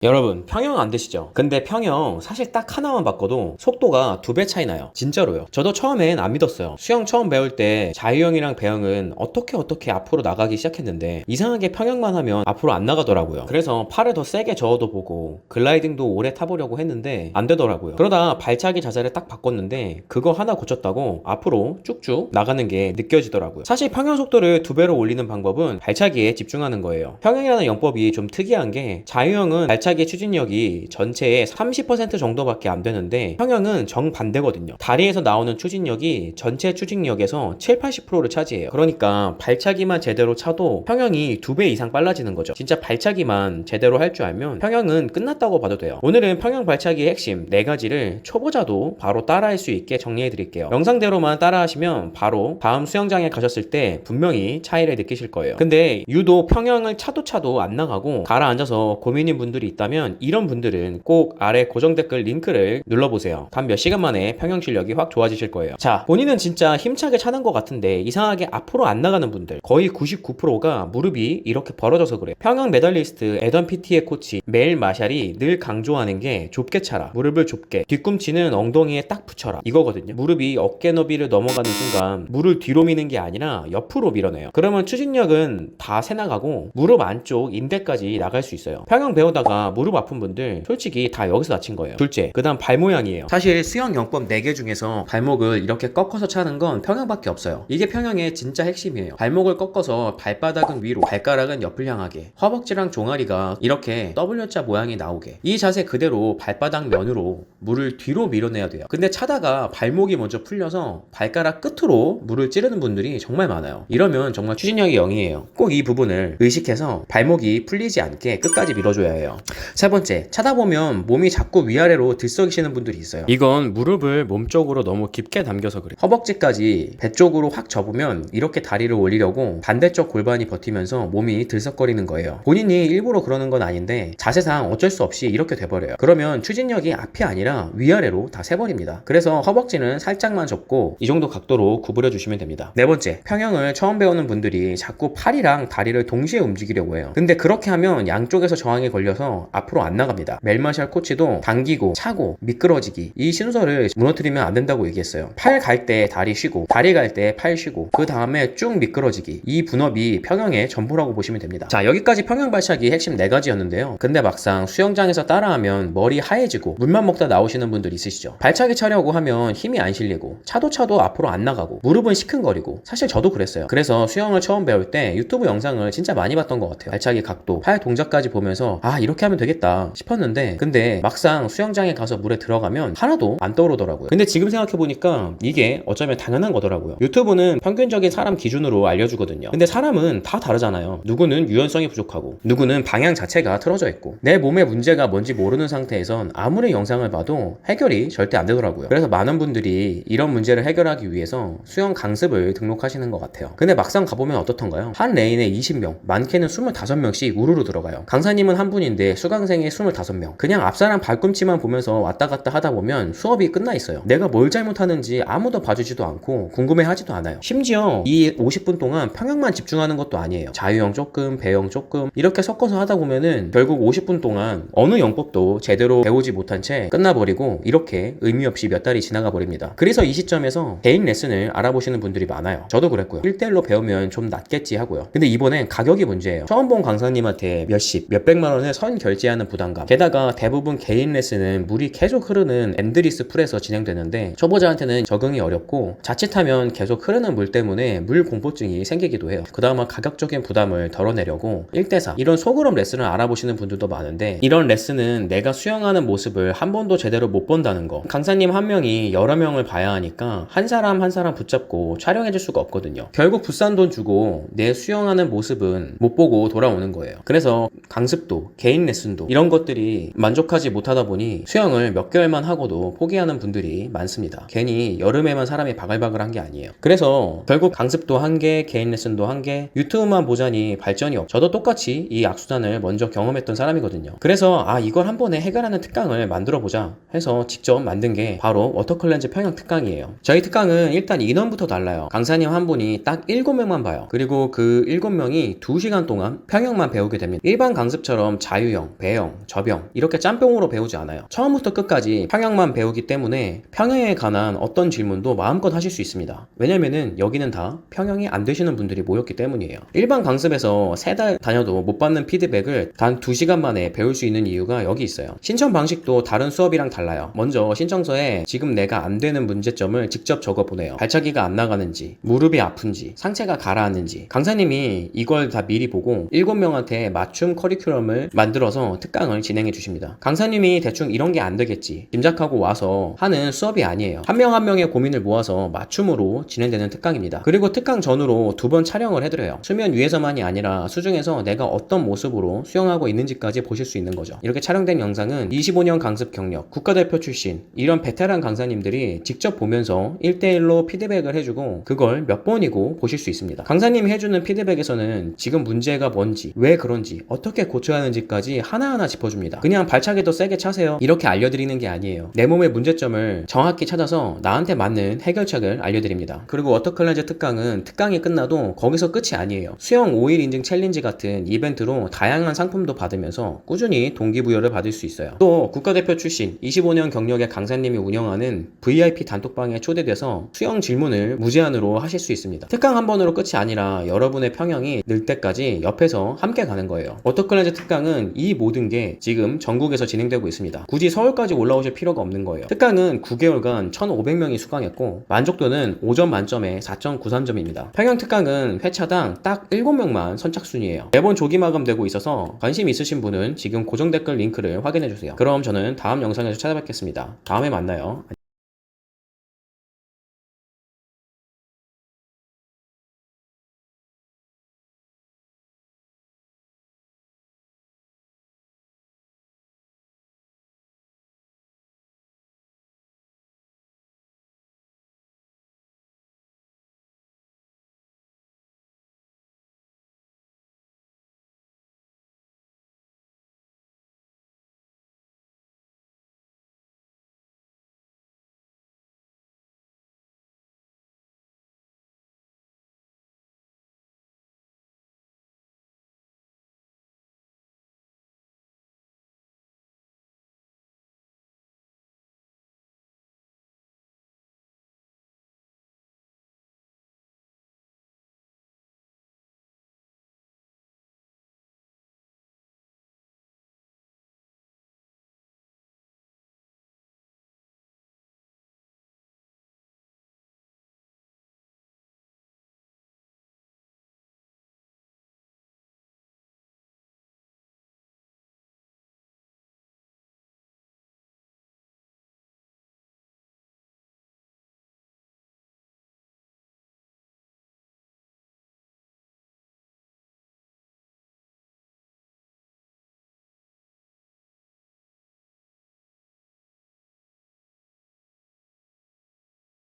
여러분 평형 안 되시죠? 근데 평형 사실 딱 하나만 바꿔도 속도가 2배 차이 나요. 진짜로요. 저도 처음엔 안 믿었어요. 수영 처음 배울 때 자유형이랑 배영은 어떻게 앞으로 나가기 시작했는데 이상하게 평형만 하면 앞으로 안 나가더라고요. 그래서 팔을 더 세게 저어도 보고 글라이딩도 오래 타보려고 했는데 안 되더라고요. 그러다 발차기 자세를 딱 바꿨는데 그거 하나 고쳤다고 앞으로 쭉쭉 나가는 게 느껴지더라고요. 사실 평형 속도를 2배로 올리는 방법은 발차기에 집중하는 거예요. 평형이라는 영법이 좀 특이한 게 자유형은 발차기 추진력이 전체의 30% 정도밖에 안 되는데 평형은 정반대거든요. 다리에서 나오는 추진력이 전체 추진력에서 7-80%를 차지해요. 그러니까 발차기만 제대로 차도 평형이 2배 이상 빨라지는 거죠. 진짜 발차기만 제대로 할 줄 알면 평형은 끝났다고 봐도 돼요. 오늘은 평형 발차기의 핵심 4가지를 초보자도 바로 따라할 수 있게 정리해 드릴게요. 영상대로만 따라하시면 바로 다음 수영장에 가셨을 때 분명히 차이를 느끼실 거예요. 근데 유독 평형을 차도 안 나가고 가라앉아서 고민인 분들이 있다면 이런 분들은 꼭 아래 고정 댓글 링크를 눌러보세요. 단 몇 시간 만에 평형 실력이 확 좋아지실 거예요. 자, 본인은 진짜 힘차게 차는 것 같은데 이상하게 앞으로 안 나가는 분들 거의 99%가 무릎이 이렇게 벌어져서 그래요. 평형 메달리스트 에던 PT의 코치 메일 마샬이 늘 강조하는 게 좁게 차라, 무릎을 좁게, 뒤꿈치는 엉덩이에 딱 붙여라 이거거든요. 무릎이 어깨 너비를 넘어가는 순간 물을 뒤로 미는 게 아니라 옆으로 밀어내요. 그러면 추진력은 다 새 나가고 무릎 안쪽 인대까지 나갈 수 있어요. 평형 배우다가 무릎 아픈 분들 솔직히 다 여기서 다친 거예요. 둘째, 그 다음 발 모양이에요. 사실 수영 영법 4개 중에서 발목을 이렇게 꺾어서 차는 건 평형밖에 없어요. 이게 평형의 진짜 핵심이에요. 발목을 꺾어서 발바닥은 위로, 발가락은 옆을 향하게, 허벅지랑 종아리가 이렇게 W자 모양이 나오게, 이 자세 그대로 발바닥 면으로 물을 뒤로 밀어내야 돼요. 근데 차다가 발목이 먼저 풀려서 발가락 끝으로 물을 찌르는 분들이 정말 많아요. 이러면 정말 추진력이 0이에요. 꼭 이 부분을 의식해서 발목이 풀리지 않게 끝까지 밀어줘야 해요. 세 번째, 차다 보면 몸이 자꾸 위아래로 들썩이시는 분들이 있어요. 이건 무릎을 몸쪽으로 너무 깊게 당겨서 그래요. 허벅지까지 배 쪽으로 확 접으면 이렇게 다리를 올리려고 반대쪽 골반이 버티면서 몸이 들썩거리는 거예요. 본인이 일부러 그러는 건 아닌데 자세상 어쩔 수 없이 이렇게 돼버려요. 그러면 추진력이 앞이 아니라 위아래로 다 새버립니다. 그래서 허벅지는 살짝만 접고 이 정도 각도로 구부려 주시면 됩니다. 네 번째, 평형을 처음 배우는 분들이 자꾸 팔이랑 다리를 동시에 움직이려고 해요. 근데 그렇게 하면 양쪽에서 저항이 걸려서 앞으로 안 나갑니다. 멜마샬 코치도 당기고 차고 미끄러지기 이 순서를 무너뜨리면 안 된다고 얘기했어요. 팔 갈 때 다리 쉬고, 다리 갈 때 팔 쉬고, 그 다음에 쭉 미끄러지기, 이 분업이 평형의 전부라고 보시면 됩니다. 자, 여기까지 평형 발차기 핵심 4가지였는데요 근데 막상 수영장에서 따라하면 머리 하얘지고 물만 먹다 나오시는 분들 있으시죠. 발차기 차려고 하면 힘이 안 실리고 차도 앞으로 안 나가고 무릎은 시큰거리고, 사실 저도 그랬어요. 그래서 수영을 처음 배울 때 유튜브 영상을 진짜 많이 봤던 것 같아요. 발차기 각도, 팔 동작까지 보면서 아, 이렇게 하면 되겠다 싶었는데, 근데 막상 수영장에 가서 물에 들어가면 하나도 안 떠오르더라고요. 근데 지금 생각해보니까 이게 어쩌면 당연한 거더라고요. 유튜브는 평균적인 사람 기준으로 알려주거든요. 근데 사람은 다 다르잖아요. 누구는 유연성이 부족하고, 누구는 방향 자체가 틀어져 있고, 내 몸에 문제가 뭔지 모르는 상태에선 아무리 영상을 봐도 해결이 절대 안 되더라고요. 그래서 많은 분들이 이런 문제를 해결하기 위해서 수영 강습을 등록하시는 것 같아요. 근데 막상 가보면 어떻던가요? 한 레인에 20명, 많게는 25명씩 우르르 들어가요. 강사님은 한 분인데 수강생이 25명. 그냥 앞사람 발꿈치만 보면서 왔다 갔다 하다 보면 수업이 끝나 있어요. 내가 뭘 잘못하는지 아무도 봐주지도 않고 궁금해하지도 않아요. 심지어 이 50분 동안 평형만 집중하는 것도 아니에요. 자유형 조금, 배영 조금 이렇게 섞어서 하다 보면은 결국 50분 동안 어느 영법도 제대로 배우지 못한 채 끝나버리고 이렇게 의미 없이 몇 달이 지나가 버립니다. 그래서 이 시점에서 개인 레슨을 알아보시는 분들이 많아요. 저도 그랬고요. 1대1로 배우면 좀 낫겠지 하고요. 근데 이번엔 가격이 문제예요. 처음 본 강사님한테 몇십, 몇백만 원을 선 결제하는 부담감, 게다가 대부분 개인 레슨은 물이 계속 흐르는 엠드리스 풀에서 진행되는데 초보자한테는 적응이 어렵고, 자칫하면 계속 흐르는 물 때문에 물 공포증이 생기기도 해요. 그 다음에 가격적인 부담을 덜어내려고 1대4 이런 소그룹 레슨을 알아보시는 분들도 많은데, 이런 레슨은 내가 수영하는 모습을 한 번도 제대로 못 본다는 거, 강사님 한 명이 여러 명을 봐야 하니까 한 사람 한 사람 붙잡고 촬영해줄 수가 없거든요. 결국 비싼 돈 주고 내 수영하는 모습은 못 보고 돌아오는 거예요. 그래서 강습도 개인 레슨도 이런 것들이 만족하지 못하다 보니 수영을 몇 개월만 하고도 포기하는 분들이 많습니다. 괜히 여름에만 사람이 바글바글한 게 아니에요. 그래서 결국 강습도 한 개, 개인 레슨도 한 개, 유튜브만 보자니 발전이 없죠. 저도 똑같이 이 악순환을 먼저 경험했던 사람이거든요. 그래서 아, 이걸 한 번에 해결하는 특강을 만들어 보자 해서 직접 만든 게 바로 워터클렌즈 평양 특강이에요. 저희 특강은 일단 인원부터 달라요. 강사님 한 분이 딱 7명만 봐요. 그리고 그 7명이 2시간 동안 평양만 배우게 됩니다. 일반 강습처럼 자유형, 배영, 접영 이렇게 짬뽕으로 배우지 않아요. 처음부터 끝까지 평양만 배우기 때문에 평양에 관한 어떤 질문도 마음껏 하실 수 있습니다. 왜냐면은 여기는 다 평양이 안 되시는 분들이 모였기 때문이에요. 일반 강습에서 3달 다녀도 못 받는 피드백을 단 2시간 만에 배울 수 있는 이유가 여기 있어요. 신청 방식도 다른 수업이랑 달라요. 먼저 신청서에 지금 내가 안 되는 문제점을 직접 적어 보내요. 발차기가 안 나가는지, 무릎이 아픈지, 상체가 가라앉는지. 강사님이 이걸 다 미리 보고 7명한테 맞춤 커리큘럼을 만들어서 특강을 진행해 주십니다. 강사님이 대충 이런 게 안 되겠지 짐작하고 와서 하는 수업이 아니에요. 한 명 한 명의 고민을 모아서 맞춤으로 진행되는 특강입니다. 그리고 특강 전후로 2번 촬영을 해드려요. 수면 위에서만이 아니라 수중에서 내가 어떤 모습으로 수영하고 있는지까지 보실 수 있는 거죠. 이렇게 촬영된 영상은 25년 강습 경력, 국가대표 출신 이런 베테랑 강사님들이 직접 보면서 1대1로 피드백을 해주고 그걸 몇 번이고 보실 수 있습니다. 강사님이 해주는 피드백에서는 지금 문제가 뭔지, 왜 그런지, 어떻게 고쳐야 하는지까지 하나하나 짚어줍니다. 그냥 발차기 더 세게 차세요 이렇게 알려드리는 게 아니에요. 내 몸의 문제점을 정확히 찾아서 나한테 맞는 해결책을 알려드립니다. 그리고 워터클렌즈 특강은 특강이 끝나도 거기서 끝이 아니에요. 수영 5일 인증 챌린지 같은 이벤트로 다양한 상품도 받으면서 꾸준히 동기부여를 받을 수 있어요. 또 국가대표 출신 25년 경력의 강사님이 운영하는 VIP 단톡방에 초대돼서 수영 질문을 무제한으로 하실 수 있습니다. 특강 한 번으로 끝이 아니라 여러분의 평형이 늘 때까지 옆에서 함께 가는 거예요. 워터클렌즈 특강은 이 모든 게 지금 전국에서 진행되고 있습니다. 굳이 서울까지 올라오실 필요가 없는 거예요. 특강은 9개월간 1,500명이 수강했고 만족도는 5점 만점에 4.93점입니다. 평양 특강은 회차당 딱 7명만 선착순이에요. 매번 조기 마감되고 있어서 관심 있으신 분은 지금 고정 댓글 링크를 확인해주세요. 그럼 저는 다음 영상에서 찾아뵙겠습니다. 다음에 만나요.